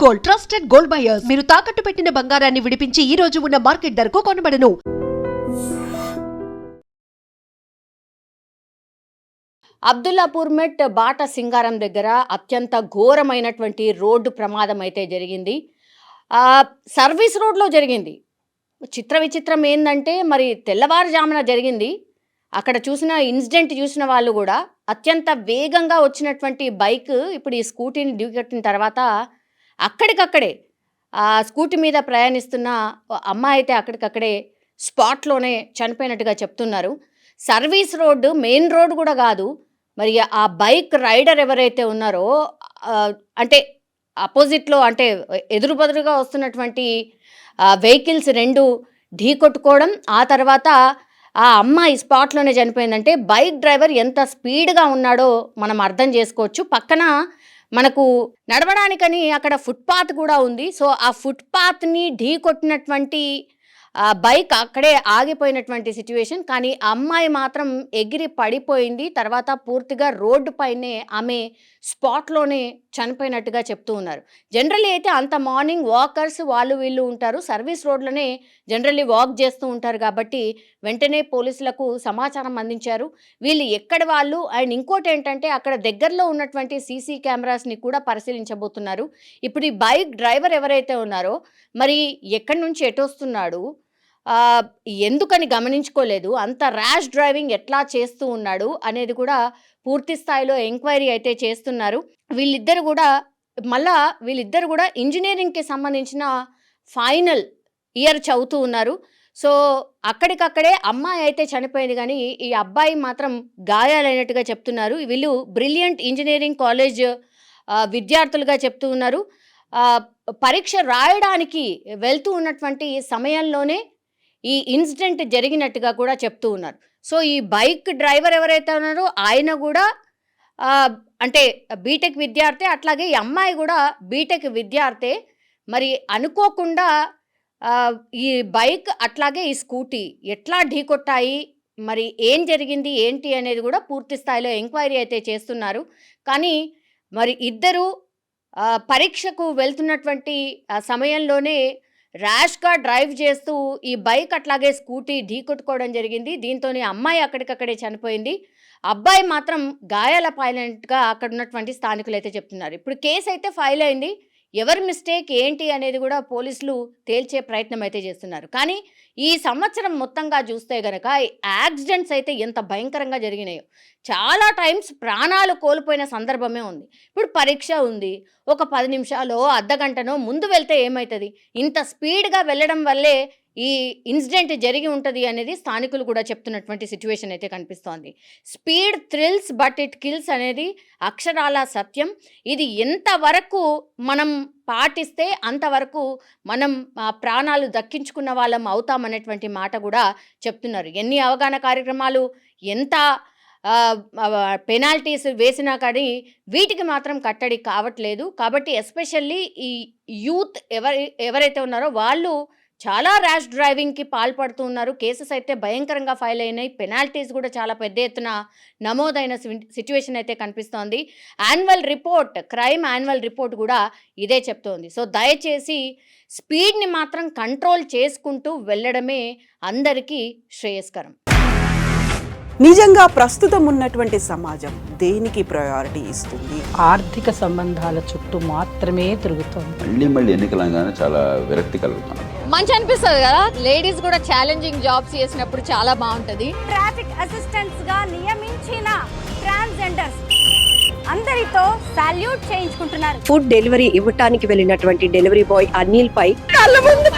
Gold, trusted gold buyers. మీరు తాకట్టు పెట్టిన బంగారాన్ని విడిపించి ఈ రోజు ఉన్న మార్కెట్ ధరకు కొనబడను. అబ్దుల్లాపూర్ మెట్ బాట సింగారం దగ్గర అత్యంత ఘోరమైనటువంటి రోడ్డు ప్రమాదం అయితే జరిగింది. సర్వీస్ రోడ్లో జరిగింది. చిత్ర విచిత్రం ఏంటంటే మరి తెల్లవారుజామున జరిగింది. అక్కడ చూసిన ఇన్సిడెంట్ చూసిన వాళ్ళు కూడా అత్యంత వేగంగా వచ్చినటువంటి బైక్ ఇప్పుడు ఈ స్కూటీని ఢీకొట్టిన తర్వాత అక్కడికక్కడే ఆ స్కూటీ మీద ప్రయాణిస్తున్న అమ్మాయి అయితే అక్కడికక్కడే స్పాట్లోనే చనిపోయినట్టుగా చెప్తున్నారు. సర్వీస్ రోడ్డు, మెయిన్ రోడ్ కూడా కాదు. మరి ఆ బైక్ రైడర్ ఎవరైతే ఉన్నారో అంటే అపోజిట్లో అంటే ఎదురుబదురుగా వస్తున్నటువంటి వెహికల్స్ రెండు ఢీకొట్టుకోవడం, ఆ తర్వాత ఆ అమ్మాయి స్పాట్లోనే చనిపోయిందంటే బైక్ డ్రైవర్ ఎంత స్పీడ్గా ఉన్నాడో మనం అర్థం చేసుకోవచ్చు. పక్కన మనకు నడవడానికని అక్కడ ఫుట్పాత్ కూడా ఉంది. సో ఆ ఫుట్పాత్ని ఢీకొట్టినటువంటి బైక్ అక్కడే ఆగిపోయినటువంటి సిచ్యువేషన్. కానీ ఆ అమ్మాయి మాత్రం ఎగిరి పడిపోయింది. తర్వాత పూర్తిగా రోడ్డు పైనే ఆమె స్పాట్లోనే చనిపోయినట్టుగా చెప్తూ ఉన్నారు. జనరల్లీ అయితే అంత మార్నింగ్ వాకర్స్ వాళ్ళు వీళ్ళు ఉంటారు, సర్వీస్ రోడ్లోనే జనరల్లీ వాక్ చేస్తూ ఉంటారు కాబట్టి వెంటనే పోలీసులకు సమాచారం అందించారు. వీళ్ళు ఎక్కడి వాళ్ళు అండ్ ఇంకోటి ఏంటంటే అక్కడ దగ్గరలో ఉన్నటువంటి సీసీ కెమెరాస్ని కూడా పరిశీలించబోతున్నారు. ఇప్పుడు ఈ బైక్ డ్రైవర్ ఎవరైతే ఉన్నారో మరి ఎక్కడి నుంచి ఎటు వస్తున్నాడు, ఎందుకని గమనించుకోలేదు, అంత ర్యాష్ డ్రైవింగ్ ఎట్లా చేస్తూ ఉన్నాడు అనేది కూడా పూర్తి స్థాయిలో ఎంక్వైరీ అయితే చేస్తున్నారు. వీళ్ళిద్దరు కూడా ఇంజనీరింగ్కి సంబంధించిన ఫైనల్ ఇయర్ చదువుతూ ఉన్నారు. సో అక్కడికక్కడే అమ్మాయి అయితే చనిపోయింది, కానీ ఈ అబ్బాయి మాత్రం గాయాలైనట్టుగా చెప్తున్నారు. వీళ్ళు బ్రిలియంట్ ఇంజనీరింగ్ కాలేజ్ విద్యార్థులుగా చెప్తూ ఉన్నారు. పరీక్ష రాయడానికి వెళ్తూ ఉన్నటువంటి సమయంలోనే ఈ ఇన్సిడెంట్ జరిగినట్టుగా కూడా చెప్తూ ఉన్నారు. సో ఈ బైక్ డ్రైవర్ ఎవరైతే ఉన్నారో ఆయన కూడా అంటే బీటెక్ విద్యార్థి, అట్లాగే ఈ అమ్మాయి కూడా బీటెక్ విద్యార్థి. మరి అనుకోకుండా ఈ బైక్ అట్లాగే ఈ స్కూటీ ఎట్లా ఢీకొట్టాయి, మరి ఏం జరిగింది ఏంటి అనేది కూడా పూర్తి స్థాయిలో ఎంక్వైరీ అయితే చేస్తున్నారు. కానీ మరి ఇద్దరు పరీక్షకు వెళ్తున్నటువంటి సమయంలోనే ర్యాష్గా డ్రైవ్ చేస్తూ ఈ బైక్ అట్లాగే స్కూటీ ఢీకొట్టుకోవడం జరిగింది. దీంతో అమ్మాయి అక్కడికక్కడే చనిపోయింది. అబ్బాయి మాత్రం గాయాల పాలైనట్టుగా అక్కడ ఉన్నటువంటి స్థానికులు అయితే చెప్తున్నారు. ఇప్పుడు కేసు అయితే ఫైల్ అయింది. ఎవరి మిస్టేక్ ఏంటి అనేది కూడా పోలీసులు తేల్చే ప్రయత్నం అయితే చేస్తున్నారు. కానీ ఈ సంవత్సరం మొత్తంగా చూస్తే గనక యాక్సిడెంట్స్ అయితే ఎంత భయంకరంగా జరిగినాయో, చాలా టైమ్స్ ప్రాణాలు కోల్పోయిన సందర్భమే ఉంది. ఇప్పుడు పరీక్ష ఉంది, ఒక 10 నిమిషాలో అర్ధగంటనో ముందు వెళ్తే ఏమవుతుంది, ఇంత స్పీడ్గా వెళ్ళడం వల్లే ఈ ఇన్సిడెంట్ జరిగి ఉంటుంది అనేది స్థానికులు కూడా చెప్తున్నటువంటి సిచ్యువేషన్ అయితే కనిపిస్తోంది. Speed thrills but it kills అనేది అక్షరాల సత్యం. ఇది ఎంతవరకు మనం పాటిస్తే అంతవరకు మనం ప్రాణాలు దక్కించుకున్న వాళ్ళం అవుతామనేటువంటి మాట కూడా చెప్తున్నారు. ఎన్ని అవగాహన కార్యక్రమాలు, ఎంత పెనాల్టీస్ వేసినా కానీ వీటికి మాత్రం కట్టడి కావట్లేదు. కాబట్టి ఎస్పెషల్లీ ఈ యూత్ ఎవరైతే ఉన్నారో వాళ్ళు చాలా ర్యాష్ డ్రైవింగ్కి పాల్పడుతూ ఉన్నారు. కేసెస్ అయితే భయంకరంగా ఫైల్ అయినాయి. పెనాల్టీస్ కూడా చాలా పెద్ద ఎత్తున నమోదైన సిచ్యువేషన్ అయితే కనిపిస్తోంది. క్రైమ్ యాన్యువల్ రిపోర్ట్ కూడా ఇదే చెప్తోంది. సో దయచేసి స్పీడ్ని మాత్రం కంట్రోల్ చేసుకుంటూ వెళ్ళడమే అందరికీ శ్రేయస్కరం. నిజంగా ప్రస్తుతం ఉన్నటువంటి సమాజం దేనికి ప్రయారిటీ ఇస్తుంది? ఆర్థిక సంబంధాల చుట్టూ మాత్రమే తిరుగుతుంది. మళ్ళీ ఎన్నికలంగానే చాలా విరక్తి కలుగుతాం. మంచి అనిపిస్తుంది కదా, లేడీస్ కూడా ఛాలెంజింగ్ జాబ్స్ చేసినప్పుడు చాలా బాగుంటది. ట్రాఫిక్ అసిస్టెంట్స్ గా నియమించిన ట్రాన్స్జెండర్స్ అందరితో సాల్యూట్ చేయించుకుంటున్నారు. ఫుడ్ డెలివరీ ఇవ్వటానికి వెళ్ళినటువంటి డెలివరీ బాయ్ అనిల్ పై కళ్ళ ముందు